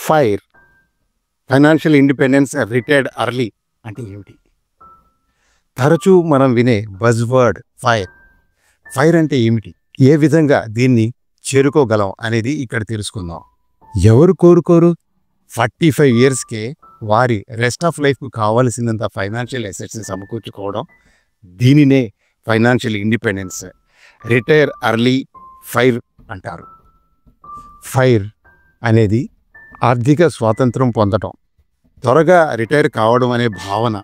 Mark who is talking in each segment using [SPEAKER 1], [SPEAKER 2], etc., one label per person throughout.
[SPEAKER 1] Fire financial independence retired early అంటే ఏమిటి? తరచూ మనం వినే బజ్వర్డ్ ఫైర్. ఫైర్ అంటే ఏమిటి, ఏ విధంగా దీన్ని చేరుకోగలం అనేది ఇక్కడ తెలుసుకుందాం. ఎవరు కోరుకోరు 45 ఇయర్స్కే వారి రెస్ట్ ఆఫ్ లైఫ్కు కావాల్సినంత ఫైనాన్షియల్ అసెట్స్ని సమకూర్చుకోవడం. దీనినే financial independence retire early fire అంటారు. ఫైర్ అనేది ఆర్థిక స్వాతంత్రం పొందటం, త్వరగా రిటైర్ కావడం అనే భావన.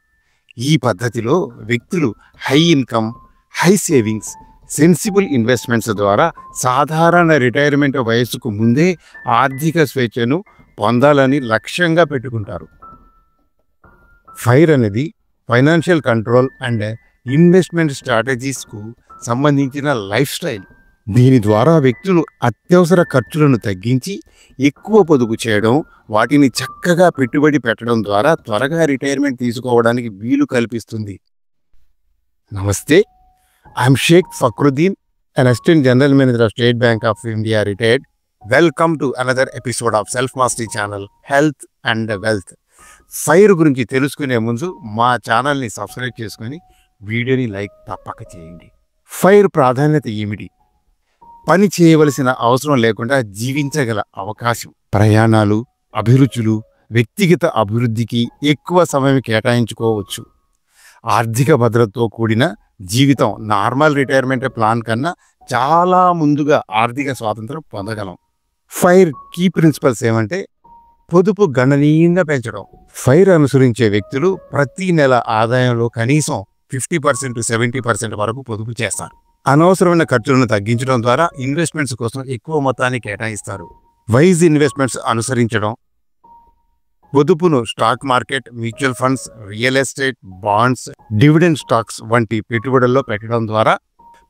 [SPEAKER 1] ఈ పద్ధతిలో వ్యక్తులు high income, high savings, sensible investments ద్వారా సాధారణ రిటైర్మెంట్ వయస్సుకు ముందే ఆర్థిక స్వేచ్ఛను పొందాలని లక్ష్యంగా పెట్టుకుంటారు. ఫైర్ అనేది ఫైనాన్షియల్ కంట్రోల్ అండ్ ఇన్వెస్ట్మెంట్ స్ట్రాటజీస్కు సంబంధించిన లైఫ్ స్టైల్. దీని ద్వారా వ్యక్తులు అత్యవసర ఖర్చులను తగ్గించి ఎక్కువ పొదుపు చేయడం, వాటిని చక్కగా పెట్టుబడి పెట్టడం ద్వారా త్వరగా రిటైర్మెంట్ తీసుకోవడానికి వీలు కల్పిస్తుంది. నమస్తే, I'm Shaik Fakhruddin, an assistant general manager of State Bank of India retired. Welcome to another episode of Self Mastery channel health and wealth. Fire గురించి తెలుసుకునే ముందు మా ఛానల్ని సబ్స్క్రైబ్ చేసుకొని వీడియోని లైక్ తప్పక చేయండి. ఫైర్ ప్రాధాన్యత ఏమిటి? పని చేయవలసిన అవసరం లేకుండా జీవించగల అవకాశం, ప్రయాణాలు, అభిరుచులు, వ్యక్తిగత అభివృద్ధికి ఎక్కువ సమయం కేటాయించుకోవచ్చు. ఆర్థిక భద్రతతో కూడిన జీవితం నార్మల్ రిటైర్మెంట్ ప్లాన్ కన్నా చాలా ముందుగా ఆర్థిక స్వాతంత్రం పొందగలం. ఫైర్ కీ ప్రిన్సిపల్స్ ఏమంటే పొదుపు గణనీయంగా పెంచడం. ఫైర్ అనుసరించే వ్యక్తులు ప్రతి నెల ఆదాయంలో కనీసం 50% to 70% వరకు పొదుపు చేస్తారు. అనవసరమైన ఖర్చులను తగ్గించడం ద్వారా ఇన్వెస్ట్మెంట్స్ కోసం ఎక్కువ మొత్తాన్ని కేటాయిస్తారు. వైజ్ ఇన్వెస్ట్మెంట్స్ అనుసరించడం, పొదుపును stock market, mutual funds, real estate, bonds, dividend stocks వంటి పెట్టుబడుల్లో పెట్టడం ద్వారా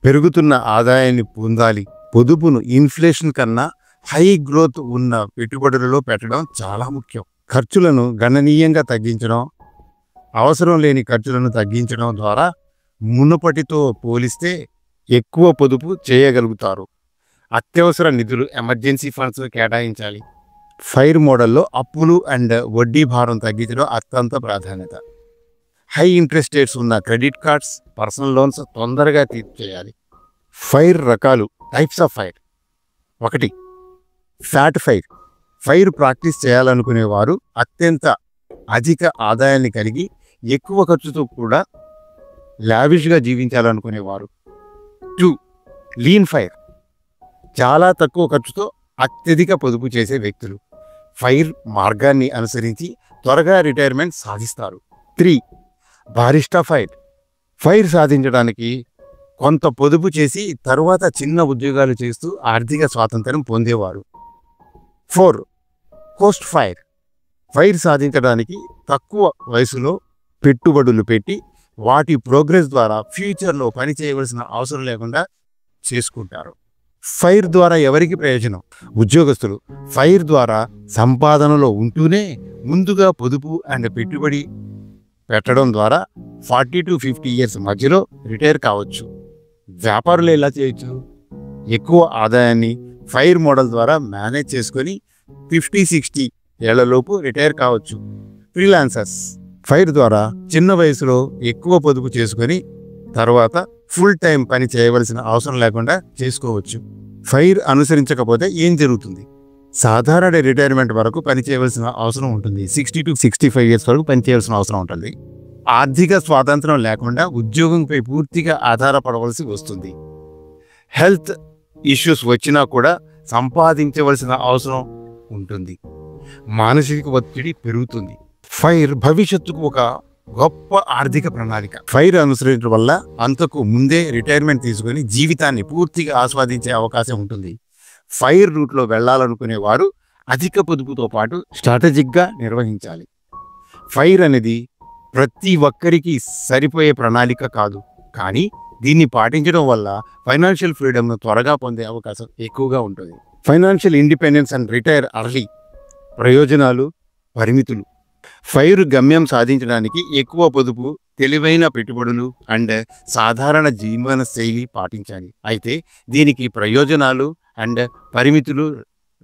[SPEAKER 1] పెరుగుతున్న ఆదాయాన్ని పొందాలి. పొదుపును ఇన్ఫ్లేషన్ కన్నా హై గ్రోత్ ఉన్న పెట్టుబడులలో పెట్టడం చాలా ముఖ్యం. ఖర్చులను గణనీయంగా తగ్గించడం, అవసరం లేని ఖర్చులను తగ్గించడం ద్వారా మునుపటితో పోలిస్తే ఎక్కువ పొదుపు చేయగలుగుతారు. అత్యవసర నిధులు, ఎమర్జెన్సీ ఫండ్స్ కేటాయించాలి. ఫైర్ మోడల్లో అప్పులు అండ్ వడ్డీ భారం తగ్గించడం అత్యంత ప్రాధాన్యత. హై ఇంట్రెస్ట్ రేట్స్ ఉన్న క్రెడిట్ కార్డ్స్, పర్సనల్ లోన్స్ తొందరగా తీర్చేయాలి. ఫైర్ రకాలు, types of FIRE. 1. Fat FIRE. FIRE practice చేయాలనుకునేవారు అత్యంత అధిక ఆదాయాన్ని కలిగి ఎక్కువ ఖర్చుతో కూడా లావిష్గా జీవించాలనుకునేవారు. 2. Lean fire. చాలా తక్కువ ఖర్చుతో అత్యధిక పొదుపు చేసే వ్యక్తులు ఫైర్ మార్గాన్ని అనుసరించి త్వరగా రిటైర్మెంట్ సాధిస్తారు. 3. Barista fire. ఫైర్ సాధించడానికి కొంత పొదుపు చేసి తరువాత చిన్న ఉద్యోగాలు చేస్తూ ఆర్థిక స్వాతంత్రం పొందేవారు. 4. Coast fire. ఫైర్ సాధించడానికి తక్కువ వయసులో పెట్టుబడులు పెట్టి వాటి ప్రోగ్రెస్ ద్వారా ఫ్యూచర్లో పని చేయవలసిన అవసరం లేకుండా చేసుకుంటారు. ఫైర్ ద్వారా ఎవరికి ప్రయోజనం? ఉద్యోగస్తులు ఫైర్ ద్వారా సంపాదనలో ఉంటూనే ముందుగా పొదుపు అండ్ పెట్టుబడి పెట్టడం ద్వారా 40 to 50 ఇయర్స్ మధ్యలో రిటైర్ కావచ్చు. వ్యాపారులు ఎలా చేయొచ్చు? ఎక్కువ ఆదాయాన్ని ఫైర్ మోడల్ ద్వారా మేనేజ్ చేసుకొని 50-60 ఏళ్లలోపు రిటైర్ కావచ్చు. ఫ్రీలాన్సర్స్ ఫైర్ ద్వారా చిన్న వయసులో ఎక్కువ పొదుపు చేసుకొని తర్వాత ఫుల్ టైం పని చేయవలసిన అవసరం లేకుండా చేసుకోవచ్చు. ఫైర్ అనుసరించకపోతే ఏం జరుగుతుంది? సాధారణ రిటైర్మెంట్ వరకు పని చేయవలసిన అవసరం ఉంటుంది. 60 to 65 ఇయర్స్ వరకు పని చేయవలసిన అవసరం ఉంటుంది. ఆర్థిక స్వాతంత్రం లేకుండా ఉద్యోగంపై పూర్తిగా ఆధారపడవలసి వస్తుంది. హెల్త్ ఇష్యూస్ వచ్చినా కూడా సంపాదించవలసిన అవసరం ఉంటుంది. మానసిక ఒత్తిడి పెరుగుతుంది. ఫైర్ భవిష్యత్తుకు ఒక గొప్ప ఆర్థిక ప్రణాళిక. ఫైర్ అనుసరించడం వల్ల అంతకు ముందే రిటైర్మెంట్ తీసుకొని జీవితాన్ని పూర్తిగా ఆస్వాదించే అవకాశం ఉంటుంది. ఫైర్ రూట్లో వెళ్లాలనుకునే వారు అధిక పొదుపుతో పాటు స్ట్రాటజిక్గా నిర్వహించాలి. ఫైర్ అనేది ప్రతి ఒక్కరికి సరిపోయే ప్రణాళిక కాదు, కానీ దీన్ని పాటించడం వల్ల ఫైనాన్షియల్ ఫ్రీడమ్ను త్వరగా పొందే అవకాశం ఎక్కువగా ఉంటుంది. Financial independence and retire early. ప్రయోజనాలు, పరిమితులు. ఫైర్ గమ్యం సాధించడానికి ఎక్కువ పొదుపు, తెలివైన పెట్టుబడులు అండ్ సాధారణ జీవన శైలి పాటించాలి. అయితే దీనికి ప్రయోజనాలు అండ్ పరిమితులు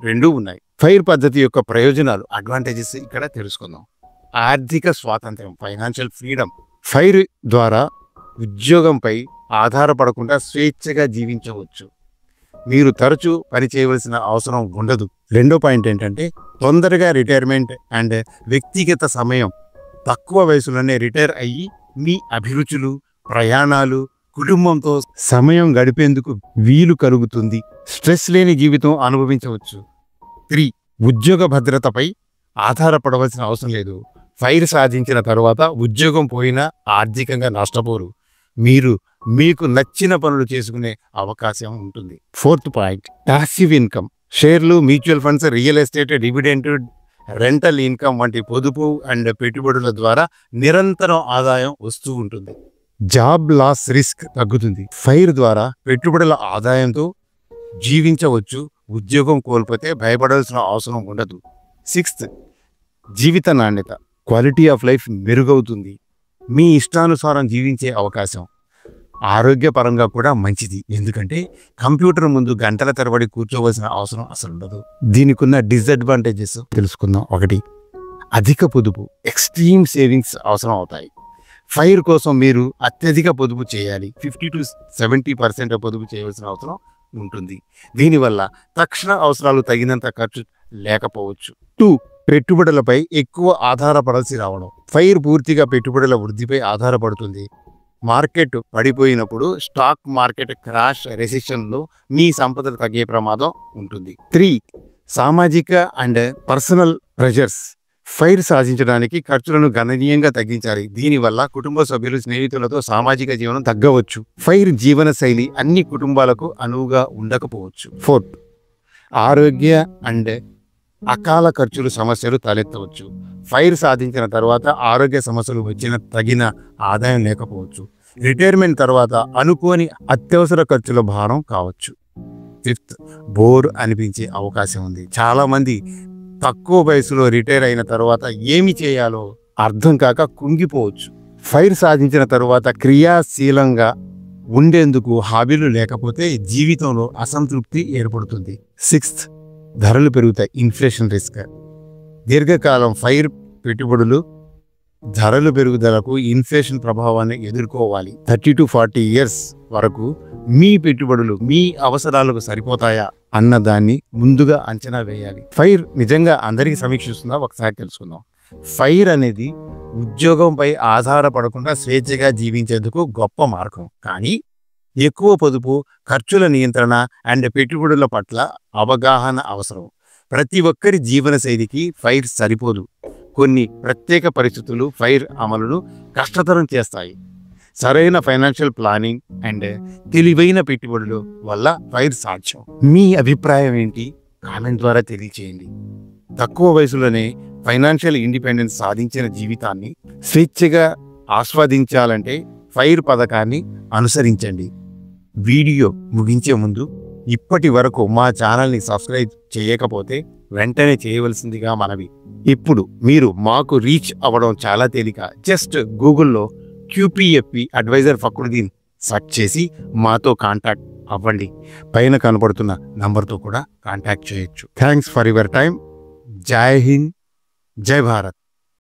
[SPEAKER 1] రెండూ ఉన్నాయి. ఫైర్ పద్ధతి యొక్క ప్రయోజనాలు, అడ్వాంటేజెస్ ఇక్కడ తెలుసుకుందాం. ఆర్థిక స్వాతంత్ర్యం, ఫైనాన్షియల్ ఫ్రీడమ్. ఫైర్ ద్వారా ఉద్యోగంపై ఆధారపడకుండా స్వేచ్ఛగా జీవించవచ్చు. మీరు తరచూ పని చేయవలసిన అవసరం ఉండదు. రెండో పాయింట్ ఏంటంటే తొందరగా రిటైర్మెంట్ అండ్ వ్యక్తిగత సమయం. తక్కువ వయసులోనే రిటైర్ అయ్యి మీ అభిరుచులు, ప్రయాణాలు, కుటుంబంతో సమయం గడిపేందుకు వీలు కలుగుతుంది. స్ట్రెస్ లేని జీవితం అనుభవించవచ్చు. 3. ఉద్యోగ భద్రతపై ఆధారపడవలసిన అవసరం లేదు. ఫైర్ సాధించిన తర్వాత ఉద్యోగం పోయినా ఆర్థికంగా నష్టపోరు. మీరు మీకు నచ్చిన పనులు చేసుకునే అవకాశం ఉంటుంది. 4th point passive income. షేర్లు, mutual funds, real estate, dividend, rental income వంటి పొదుపు అండ్ పెట్టుబడుల ద్వారా నిరంతరం ఆదాయం వస్తూ ఉంటుంది. జాబ్ లాస్ రిస్క్ తగ్గుతుంది. ఫైర్ ద్వారా పెట్టుబడుల ఆదాయంతో జీవించవచ్చు. ఉద్యోగం కోల్పోతే భయపడాల్సిన అవసరం ఉండదు. 6th జీవిత నాణ్యత, క్వాలిటీ ఆఫ్ లైఫ్ మెరుగవుతుంది. మీ ఇష్టానుసారం జీవించే అవకాశం. ఆరోగ్యపరంగా కూడా మంచిది, ఎందుకంటే కంప్యూటర్ ముందు గంటల తరబడి కూర్చోవలసిన అవసరం అసలు ఉండదు. దీనికి ఉన్న డిసడ్వాంటేజెస్ తెలుసుకుందాం. 1. అధిక పొదుపు, ఎక్స్ట్రీమ్ సేవింగ్స్ అవసరం అవుతాయి. ఫైర్ కోసం మీరు అత్యధిక పొదుపు చేయాలి. 50 to 70% పొదుపు చేయవలసిన అవసరం ఉంటుంది. దీనివల్ల తక్షణ అవసరాలు తగినంత ఖర్చు లేకపోవచ్చు. 2. పెట్టుబడులపై ఎక్కువ ఆధారపడాల్సి రావడం. ఫైర్ పూర్తిగా పెట్టుబడుల వృద్ధిపై ఆధారపడుతుంది. మార్కెట్ పడిపోయినప్పుడు, స్టాక్ మార్కెట్ క్రాష్, రెసిషన్లో మీ సంపదలు తగ్గే ప్రమాదం ఉంటుంది. 3. సామాజిక అండ్ పర్సనల్ ప్రెషర్స్. ఫైర్ సాధించడానికి ఖర్చులను గణనీయంగా తగ్గించాలి. దీనివల్ల కుటుంబ సభ్యులు, స్నేహితులతో సామాజిక జీవనం తగ్గవచ్చు. ఫైర్ జీవన శైలి అన్ని కుటుంబాలకు అనువుగా ఉండకపోవచ్చు. 4. ఆరోగ్య అండ్ అకాల ఖర్చులు సమస్యలు తలెత్తవచ్చు. ఫైర్ సాధించిన తర్వాత ఆరోగ్య సమస్యలు వచ్చిన తగిన ఆదాయం లేకపోవచ్చు. రిటైర్మెంట్ తర్వాత అనుకోని అత్యవసర ఖర్చుల భారం కావచ్చు. 5th బోర్ అనిపించే అవకాశం ఉంది. చాలామంది తక్కువ వయసులో రిటైర్ అయిన తర్వాత ఏమి చేయాలో అర్థం కాక కుంగిపోవచ్చు. ఫైర్ సాధించిన తర్వాత క్రియాశీలంగా ఉండేందుకు హాబీలు లేకపోతే జీవితంలో అసంతృప్తి ఏర్పడుతుంది. 6th ధరలు పెరుగుతాయి, ఇన్ఫ్లేషన్ రిస్క్. దీర్ఘకాలం ఫైర్ పెట్టుబడులు ధరలు పెరుగుదలకు, ఇన్ఫ్లేషన్ ప్రభావాన్ని ఎదుర్కోవాలి. 30 to 40 years వరకు మీ పెట్టుబడులు మీ అవసరాలకు సరిపోతాయా అన్నదాన్ని ముందుగా అంచనా వేయాలి. ఫైర్ నిజంగా అందరికీ సమీక్షిస్తుందా ఒకసారి తెలుసుకుందాం. ఫైర్ అనేది ఉద్యోగంపై ఆధారపడకుండా స్వేచ్ఛగా జీవించేందుకు గొప్ప మార్గం. కానీ ఎక్కువ పొదుపు, ఖర్చుల నియంత్రణ అండ్ పెట్టుబడుల పట్ల అవగాహన అవసరం. ప్రతి ఒక్కరి జీవన శైలికి ఫైర్ సరిపోదు. కొన్ని ప్రత్యేక పరిస్థితులు ఫైర్ అమలును కష్టతరం చేస్తాయి. సరైన ఫైనాన్షియల్ ప్లానింగ్ అండ్ తెలివైన పెట్టుబడుల వల్ల ఫైర్ సాధ్యం. మీ అభిప్రాయం ఏంటి? కామెంట్ ద్వారా తెలియచేయండి. తక్కువ వయసులోనే ఫైనాన్షియల్ ఇండిపెండెన్స్ సాధించిన జీవితాన్ని స్వేచ్ఛగా ఆస్వాదించాలంటే ఫైర్ పథకాన్ని అనుసరించండి. వీడియో ముగించే ముందు ఇప్పటి వరకు మా ఛానల్ని సబ్స్క్రైబ్ చేయకపోతే వెంటనే చేయవలసిందిగా మనవి. ఇప్పుడు మీరు మాకు రీచ్ అవ్వడం చాలా తేలిక. జస్ట్ గూగుల్లో QPFP అడ్వైజర్ ఫక్రుద్దీన్ సెర్చ్ చేసి మాతో కాంటాక్ట్ అవ్వండి. పైన కనబడుతున్న నంబర్తో కూడా కాంటాక్ట్ చేయొచ్చు. Thanks for your time. జై హింద్, జై భారత్.